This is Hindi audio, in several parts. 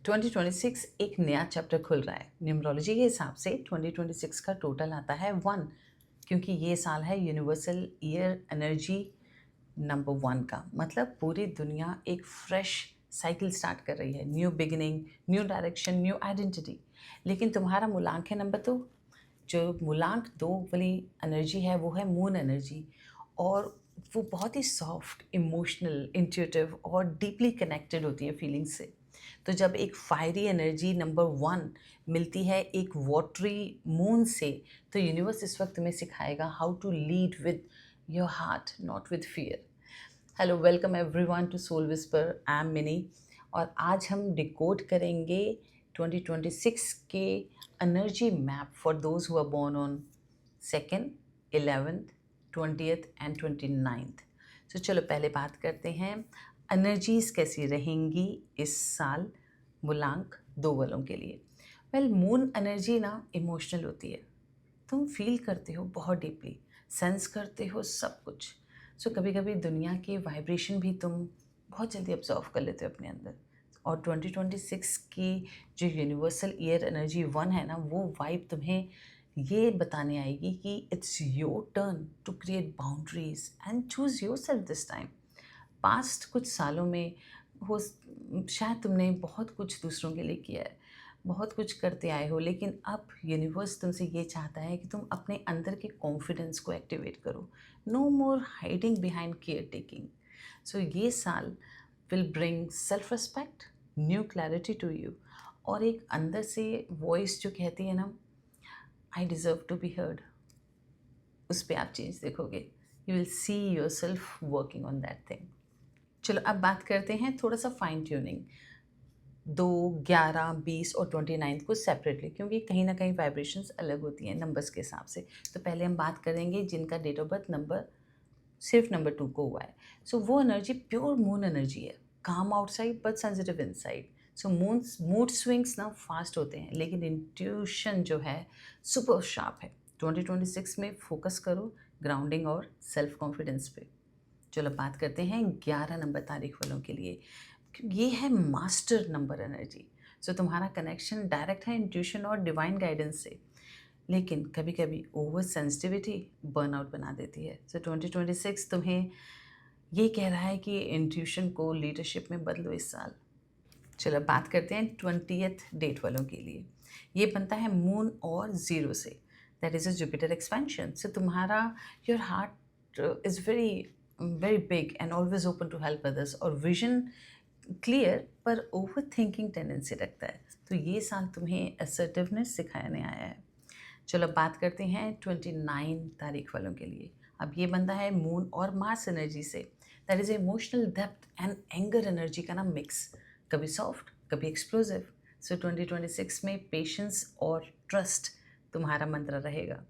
2026 एक नया चैप्टर खुल रहा है। न्यूमरोलॉजी के हिसाब से 2026 का टोटल आता है 1, क्योंकि ये साल है यूनिवर्सल ईयर एनर्जी नंबर 1 का। मतलब पूरी दुनिया एक फ्रेश साइकिल स्टार्ट कर रही है, new beginning, new direction, new identity. लेकिन तुम्हारा मूलांक है नंबर 2। जो मूलांक 2 वाली एनर्जी है वो है मून एनर्जी, और वो बहुत ही सॉफ्ट, इमोशनल, इंट्यूटिव और डीपली कनेक्टेड होती है फीलिंग्स से। तो जब एक फायरी एनर्जी नंबर 1 मिलती है एक वाटरी मून से, तो यूनिवर्स इस वक्त तुम्हें सिखाएगा how to lead with your heart, not with fear. Hello, welcome everyone to Soul Whisper. I am Mini, और आज हम डिकोड करेंगे 2026 के energy map for those who are born on 2nd, 11th, 20th and 29th। तो चलो पहले बात करते हैं एनर्जीज कैसी रहेंगी इस साल मूलांक 2 वालों के लिए। वेल, मून एनर्जी ना इमोशनल होती है। तुम फील करते हो बहुत डीपली, सेंस करते हो सब कुछ। सो कभी कभी दुनिया की वाइब्रेशन भी तुम बहुत जल्दी ऑब्जर्व कर लेते हो अपने अंदर। और 2026 की जो यूनिवर्सल ईयर एनर्जी 1 है ना, वो वाइब तुम्हें ये बताने आएगी कि it's your turn to create boundaries and choose yourself this time. Past कुछ सालों में हो शायद तुमने बहुत कुछ दूसरों के लिए किया है, बहुत कुछ करते आए हो, लेकिन अब यूनिवर्स तुमसे ये चाहता है कि तुम अपने अंदर के कॉन्फिडेंस को एक्टिवेट करो। No more hiding behind care taking. So ये साल will bring self respect, new clarity to you, और एक अंदर से वॉइस जो कहती है ना, I deserve to be heard, उस पर आप चेंज देखोगे। You will see yourself working on that thing. चलो अब बात करते हैं थोड़ा सा फाइन ट्यूनिंग 2, 11, 20 और 29 को सेपरेटली, क्योंकि कहीं ना कहीं वाइब्रेशंस अलग होती हैं नंबर्स के हिसाब से। तो पहले हम बात करेंगे जिनका डेट ऑफ बर्थ नंबर सिर्फ नंबर 2 को हुआ है। सो वो एनर्जी प्योर मून एनर्जी है, काम outside but sensitive inside. So mood swings ना फास्ट होते हैं, लेकिन इंट्यूशन जो है सुपर शार्प है। 2026 में फोकस करो ग्राउंडिंग और सेल्फ कॉन्फिडेंस पे। चलो बात करते हैं 11 नंबर तारीख वालों के लिए। ये है मास्टर नंबर एनर्जी। सो तुम्हारा कनेक्शन डायरेक्ट है इंट्यूशन और डिवाइन गाइडेंस से, लेकिन कभी कभी ओवर सेंसिटिविटी बर्नआउट बना देती है। सो 2026 तुम्हें ये कह रहा है कि इंट्यूशन को लीडरशिप में बदलो इस साल। चलो बात करते हैं 20th डेट वालों के लिए। ये बनता है मून और ज़ीरो से, that is a Jupiter expansion. So तुम्हारा your heart is very very big and always open to help others, और विजन क्लियर पर ओवर थिंकिंग टेंडेंसी रखता है। तो ये साल तुम्हें असर्टिवनेस सिखाने आया है। चलो अब बात करते हैं 29 तारीख वालों के लिए। अब ये बनता है मून और मार्स एनर्जी से, that is emotional depth and anger energy का ना मिक्स, कभी सॉफ्ट कभी एक्सप्लोसिव। सो 2026 में पेशेंस और ट्रस्ट तुम्हारा मंत्र रहेगा।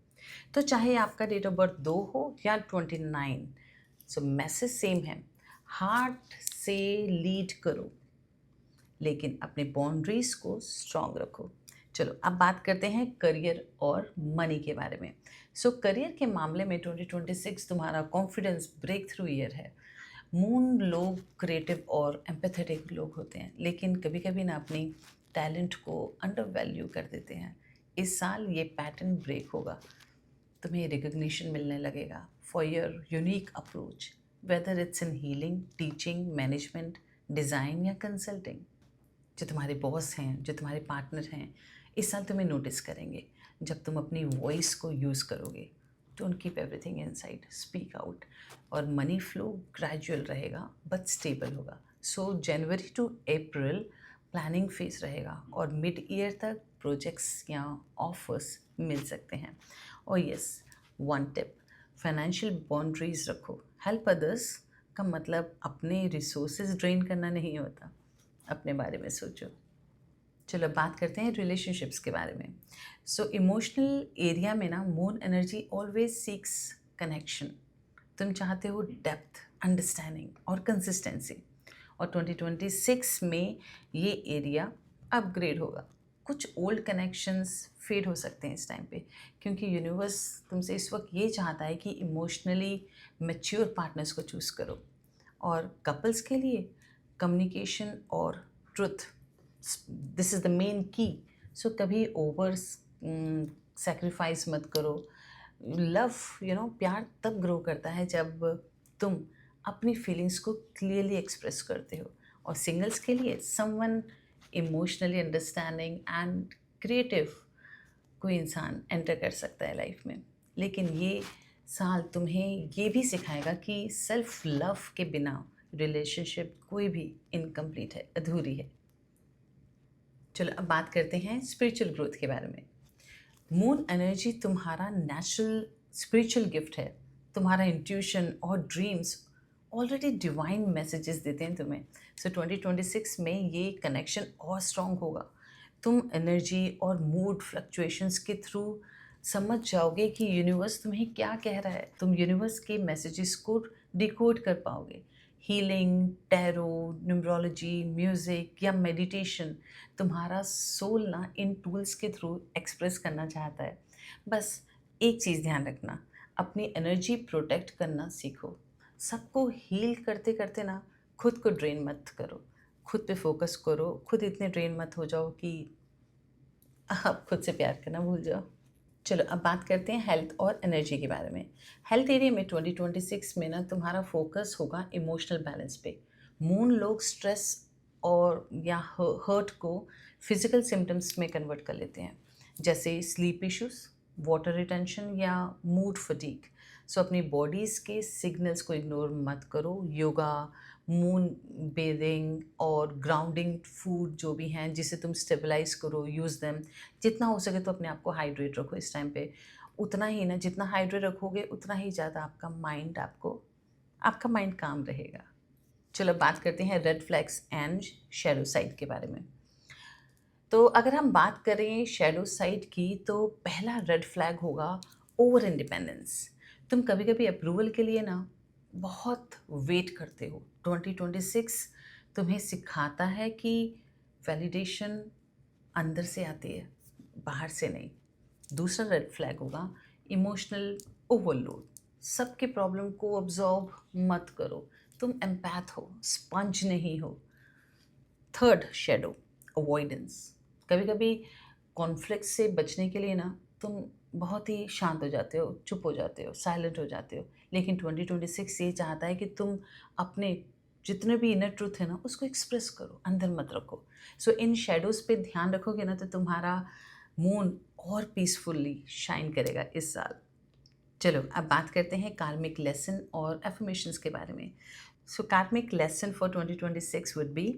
तो चाहे आपका डेट ऑफ बर्थ 2 हो या 29, सो मैसेज सेम है। हार्ट से लीड करो, लेकिन अपने बाउंड्रीज को स्ट्रॉन्ग रखो। चलो अब बात करते हैं करियर और मनी के बारे में। सो करियर के मामले में 2026 तुम्हारा कॉन्फिडेंस ब्रेक थ्रू ईयर है। मून लोग क्रिएटिव और एम्पैथेटिक लोग होते हैं, लेकिन कभी कभी ना अपनी टैलेंट को अंडर वैल्यू कर देते हैं। इस साल ये पैटर्न ब्रेक होगा। तुम्हें रिकग्निशन मिलने लगेगा for your unique approach, whether it's in healing, teaching, management, design या कंसल्टिंग। जो तुम्हारे बॉस हैं, जो तुम्हारे पार्टनर हैं, इस साल तुम्हें नोटिस करेंगे जब तुम अपनी वॉइस को यूज़ करोगे। Don't keep everything inside, speak out. और मनी फ्लो ग्रेजुअल रहेगा बट स्टेबल होगा। सो जनवरी टू अप्रैल प्लानिंग फेज रहेगा, और मिड ईयर तक प्रोजेक्ट्स या ऑफर्स मिल सकते हैं। और yes, one tip, financial boundaries रखो। हेल्प अदर्स का मतलब अपने रिसोर्सेज ड्रेन करना नहीं होता। अपने बारे में सोचो। चलो बात करते हैं रिलेशनशिप्स के बारे में। सो इमोशनल एरिया में ना moon energy always seeks connection. तुम चाहते हो डेप्थ, अंडरस्टैंडिंग और कंसिस्टेंसी, और 2026 में ये एरिया अपग्रेड होगा। कुछ ओल्ड कनेक्शंस फेड हो सकते हैं इस टाइम पे, क्योंकि यूनिवर्स तुमसे इस वक्त ये चाहता है कि इमोशनली मैच्योर पार्टनर्स को चूज़ करो। और कपल्स के लिए कम्युनिकेशन और truth this is the main की। सो कभी ओवर सेक्रीफाइस मत करो। लव, प्यार तब ग्रो करता है जब तुम अपनी फीलिंग्स को क्लियरली एक्सप्रेस करते हो। और सिंगल्स के लिए someone emotionally understanding and creative कोई इंसान एंटर कर सकता है लाइफ में। लेकिन ये साल तुम्हें ये भी सिखाएगा कि सेल्फ लव के बिना रिलेशनशिप कोई भी इनकम्प्लीट है, अधूरी है। चलो अब बात करते हैं स्पिरिचुअल ग्रोथ के बारे में। मून एनर्जी तुम्हारा नेचुरल स्पिरिचुअल गिफ्ट है। तुम्हारा इंट्यूशन और ड्रीम्स ऑलरेडी डिवाइन मैसेजेस देते हैं तुम्हें। सो 2026 में ये कनेक्शन और स्ट्रॉन्ग होगा। तुम एनर्जी और मूड फ्लक्चुएशंस के थ्रू समझ जाओगे कि यूनिवर्स तुम्हें क्या कह रहा है। तुम यूनिवर्स के मैसेजेस को डिकोड कर पाओगे। हीलिंग, टैरो, न्यूमरोलॉजी, म्यूज़िक या मेडिटेशन तुम्हारा सोल ना इन टूल्स के थ्रू एक्सप्रेस करना चाहता है। बस एक चीज़ ध्यान रखना, अपनी एनर्जी प्रोटेक्ट करना सीखो। सबको हील करते करते ना खुद को ड्रेन मत करो। खुद पे फोकस करो। खुद इतने ड्रेन मत हो जाओ कि आप खुद से प्यार करना भूल जाओ। चलो अब बात करते हैं हेल्थ और एनर्जी के बारे में। हेल्थ एरिया में 2026 में ना तुम्हारा फोकस होगा इमोशनल बैलेंस पे। मून लोग स्ट्रेस और या हर्ट को फिजिकल सिम्टम्स में कन्वर्ट कर लेते हैं, जैसे स्लीप इश्यूज, वाटर रिटेंशन या मूड फटीग। सो अपनी बॉडीज़ के सिग्नल्स को इग्नोर मत करो। योगा, मून बेदिंग और ग्राउंडिंग फूड जो भी हैं जिसे तुम स्टेबलाइज करो, यूज़ देम। जितना हो सके तो अपने आप को हाइड्रेट रखो इस टाइम पे। उतना ही ना, जितना हाइड्रेट रखोगे उतना ही ज़्यादा आपका माइंड काम रहेगा। चलो बात करते हैं red flags and shadow side के बारे में। तो अगर हम बात करें शैडो साइड की, तो पहला रेड फ्लैग होगा ओवर इंडिपेंडेंस। तुम कभी कभी अप्रूवल के लिए ना बहुत वेट करते हो। 2026 तुम्हें सिखाता है कि वैलिडेशन अंदर से आती है, बाहर से नहीं। दूसरा रेड फ्लैग होगा इमोशनल ओवरलोड। सबके प्रॉब्लम को ऑब्जॉर्व मत करो। तुम एम्पैथ हो, स्पंज नहीं हो। Third shadow avoidance. कभी कभी कॉन्फ्लिक्ट से बचने के लिए ना तुम बहुत ही शांत हो जाते हो, चुप हो जाते हो, साइलेंट हो जाते हो। लेकिन 2026 ये चाहता है कि तुम अपने जितने भी इनर ट्रूथ है ना उसको एक्सप्रेस करो, अंदर मत रखो। सो इन शेडोज़ पे ध्यान रखोगे ना तो तुम्हारा मून और पीसफुली शाइन करेगा इस साल। चलो अब बात करते हैं कार्मिक लेसन और एफर्मेशंस के बारे में। सो कार्मिक lesson for 2026 would be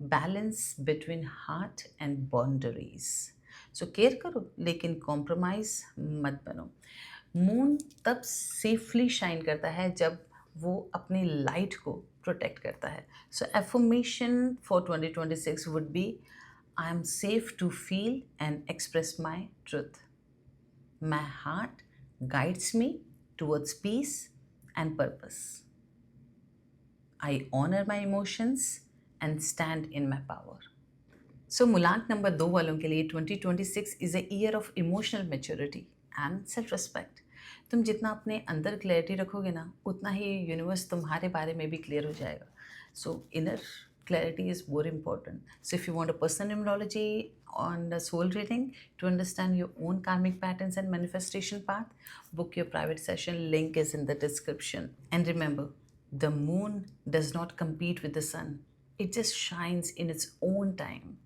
balance between heart and boundaries. So care करो लेकिन कॉम्प्रोमाइज़ मत बनो। मून तब सेफली शाइन करता है जब वो अपनी लाइट को प्रोटेक्ट करता है। So affirmation for 2026 would be I am safe to feel and express my truth. My heart guides me towards peace and purpose. I honor my emotions and stand in my power. So मूलांक नंबर 2 वालों के लिए 2026 is a year of emotional maturity and self respect. तुम जितना अपने अंदर क्लैरिटी रखोगे ना उतना ही यूनिवर्स तुम्हारे बारे में भी क्लियर हो जाएगा। सो inner clarity is more important. So if you want a personal numerology on the soul reading to understand your own karmic patterns and manifestation path, book your private session. Link is in the description. And remember, the moon does not compete with the sun. It just shines in its own time.